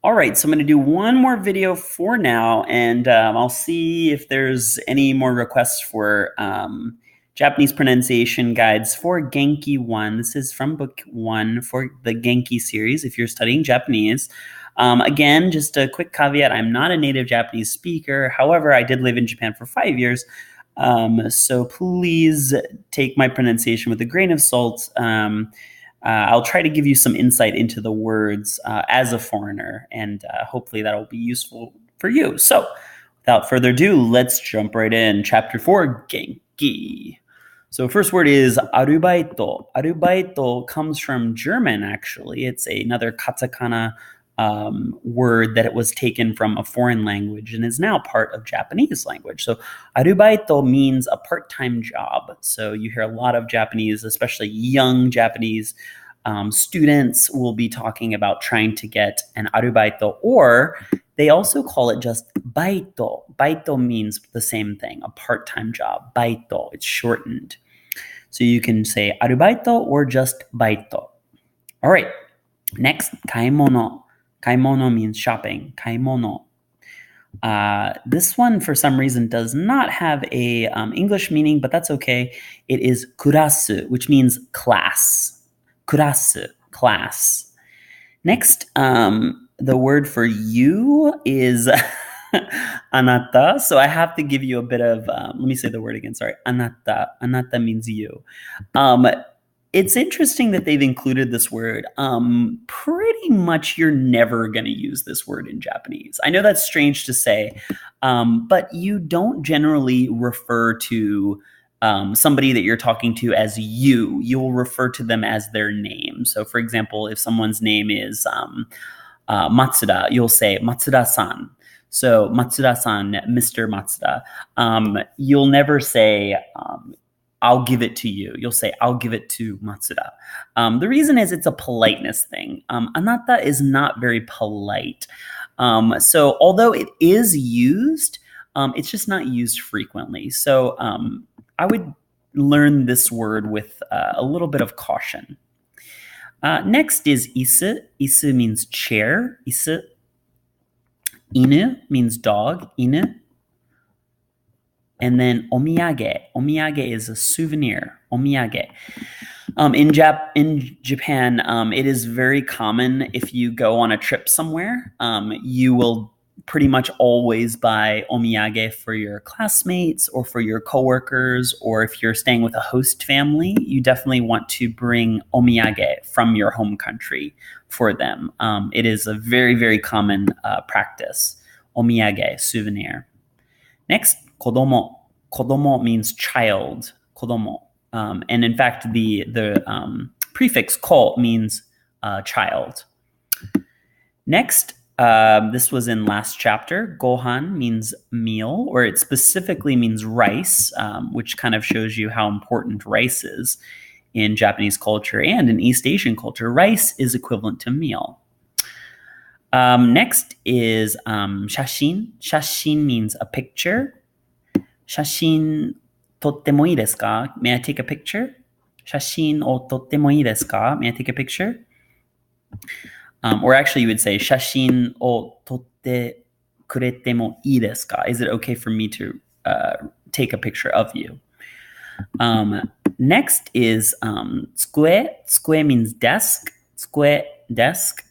All right, so I'm going to do one more video for now, and I'll see if there's any more requests for Japanese pronunciation guides for Genki 1. This is from book 1 for the Genki series if you're studying Japanese. Again, just a quick caveat, I'm not a native Japanese speaker. However, I did live in Japan for 5 years, so please take my pronunciation with a grain of salt. I'll try to give you some insight into the words as a foreigner, and hopefully that'll be useful for you. So, without further ado, let's jump right in. Chapter 4, Genki. So, first word is arubaito. Arubaito comes from German, actually. It's another katakana word that it was taken from a foreign language and is now part of Japanese language. So arubaito means a part-time job. So you hear a lot of Japanese, especially young Japanese students will be talking about trying to get an arubaito, or they also call it just baito. Baito means the same thing, a part-time job. Baito, it's shortened. So you can say arubaito or just baito. All right, next, kaimono. Kaimono means shopping. Kaimono. This one, for some reason, does not have a English meaning, but that's okay. It is kurasu, which means class. Kurasu, class. Next, the word for you is anata. So I have to give you a bit of, let me say the word again. Sorry. Anata. Anata means you. It's interesting that they've included this word. Pretty much you're never going to use this word in Japanese. I know that's strange to say, but you don't generally refer to somebody that you're talking to as you. You will refer to them as their name. So, for example, if someone's name is Matsuda, you'll say Matsuda-san. So, Matsuda-san, Mr. Matsuda. You'll never say I'll give it to you. You'll say, I'll give it to Matsuda. The reason is it's a politeness thing. Anata is not very polite. So although it is used, it's just not used frequently. So I would learn this word with a little bit of caution. Next is isu. Isu means chair. Isu. Inu means dog. Inu. And then omiyage. Omiyage is a souvenir. Omiyage. In Japan, it is very common if you go on a trip somewhere, you will pretty much always buy omiyage for your classmates or for your coworkers, or if you're staying with a host family, you definitely want to bring omiyage from your home country for them. It is a very, very common practice. Omiyage, souvenir. Next, kodomo. Kodomo means child. Kodomo. And in fact, the prefix ko means child. Next, this was in last chapter. Gohan means meal, or it specifically means rice, which kind of shows you how important rice is in Japanese culture and in East Asian culture. Rice is equivalent to meal. Next is shashin. Shashin means a picture. Shashin tottemo ii desu ka? May I take a picture? Shashin o tottemo ii desu ka? May I take a picture? Or actually you would say shashin o totte kurete mo ii desu ka? Is it okay for me to take a picture of you? Next is tsukue. Tsukue means desk. Tsukue, desk.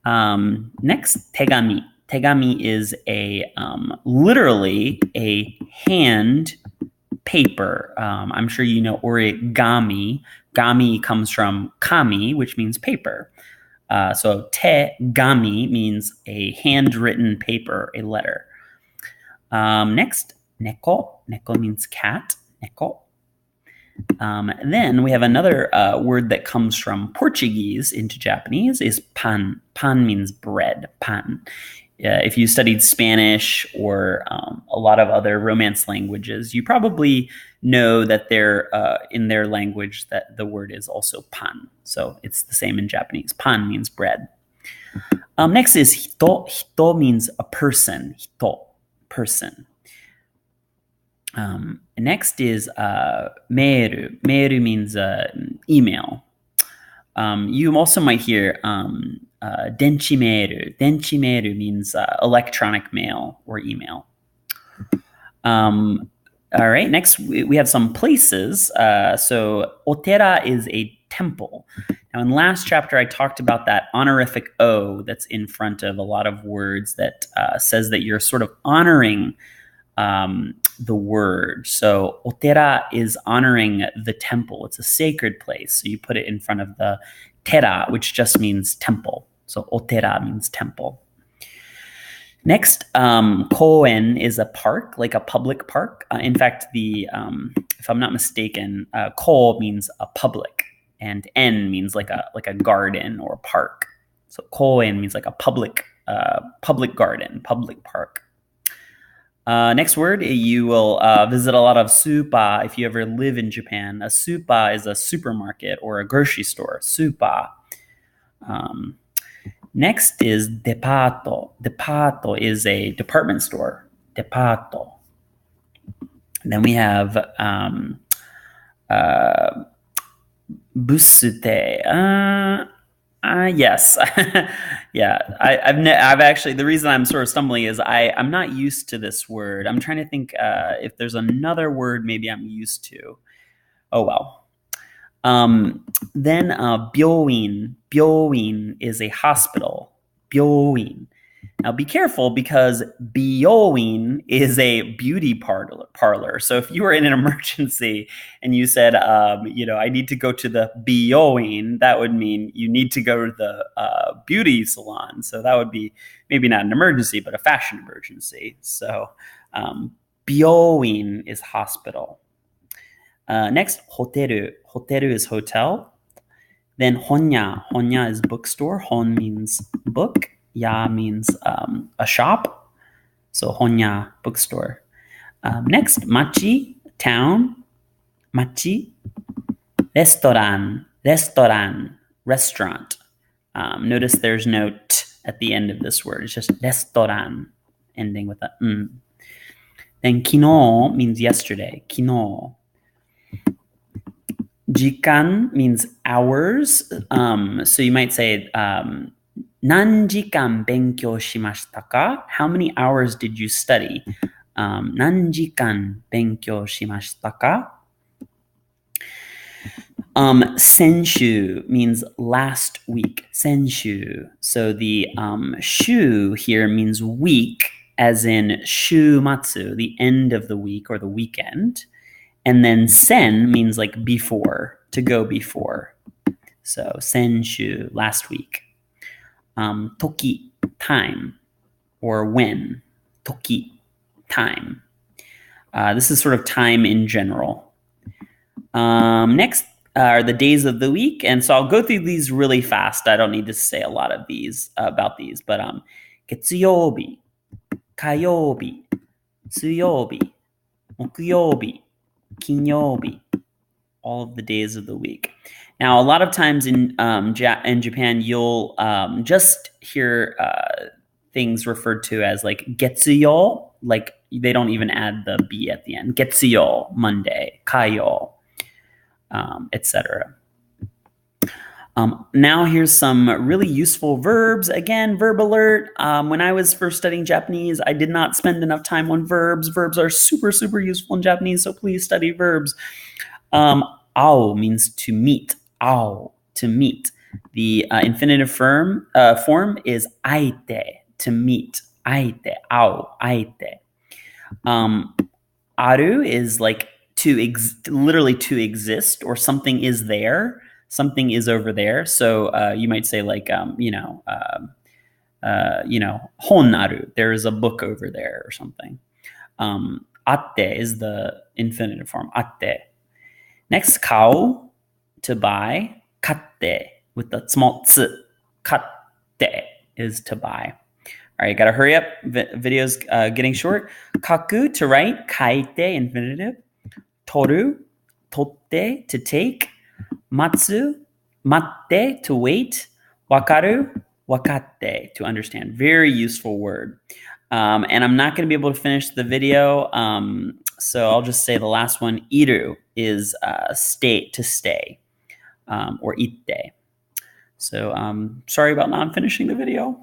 Next, tegami. Tegami is literally a hand paper. I'm sure you know origami. Gami comes from kami, which means paper. So tegami means a handwritten paper, a letter. Next, neko. Neko means cat. Neko. Then we have another word that comes from Portuguese into Japanese is pan. Pan means bread. Pan. If you studied Spanish or a lot of other Romance languages, you probably know that they're in their language that the word is also pan. So it's the same in Japanese. Pan means bread. Next is hito. Hito means a person. Hito, person. Next is meru. Meru means email. You also might hear denchi meiru. Denchi meiru means electronic mail or email. All right, next we have some places. So otera is a temple. Now in last chapter, I talked about that honorific O that's in front of a lot of words that says that you're sort of honoring the word. So otera is honoring the temple. It's a sacred place. So you put it in front of the tera, which just means temple. So otera means temple. Next, koen is a park, like a public park. In fact, if I'm not mistaken, ko means a public, and en means like a garden or park. So koen means like a public garden, public park. Next word, you will visit a lot of supa if you ever live in Japan. A supa is a supermarket or a grocery store. Supa. Next is departo. Departo is a department store. Departo. And then we have bussute. Yes. Yeah. I've actually, the reason I'm sort of stumbling is I'm not used to this word. I'm trying to think if there's another word maybe I'm used to. Oh, well. Then byoin is a hospital. Byoin. Now be careful because byoin is a beauty parlor. So if you were in an emergency and you said, I need to go to the byoin, that would mean you need to go to the beauty salon. So that would be maybe not an emergency, but a fashion emergency. So byoin is hospital. Next, hoteru. Hoteru is hotel. Then honya. Honya is bookstore. Hon means book. Ya means a shop. So honya, bookstore. Next, machi, town. Machi. Restaurant. Restaurant. Restaurant. Notice there's no t at the end of this word. It's just restaurant, ending with a n. Then kino means yesterday. Kino. Jikan means hours. So you might say, nanjikan benkyou shimashita ka? How many hours did you study? Nanjikan benkyou shimashita ka? Senshu means last week. Senshu. So the shu here means week, as in shumatsu, the end of the week or the weekend. And then sen means like before, to go before. So senshu, last week. Toki, time, or when. Toki, time. This is sort of time in general. Next are the days of the week. And so I'll go through these really fast. I don't need to say a lot of these about these. But getsuyobi, kayobi, suyobi, mokuyobi, kinyobi, all of the days of the week. Now, a lot of times in Japan, you'll just hear things referred to as like getsuyo, like they don't even add the B at the end. Getsuyo, Monday, kayo, etc. Now here's some really useful verbs. Again, verb alert. When I was first studying Japanese, I did not spend enough time on verbs. Verbs are super, super useful in Japanese, so please study verbs. Ao means to meet. Ao, to meet. The infinitive form is aite, to meet. Aite, ao, aite. Aru is like literally to exist, or something is there. Something is over there. So you might say like, hon aru, there is a book over there or something. Atte is the infinitive form, atte. Next, kao, to buy. Katte, with the small tsu. Katte is to buy. All right, got to hurry up. Video's getting short. Kaku, to write. Kaite, infinitive. Toru, totte, to take. Matsu, matte, to wait. Wakaru, wakatte, to understand. Very useful word. And I'm not going to be able to finish the video, so I'll just say the last one. Iru is stay, to stay, or itte. So sorry about not finishing the video.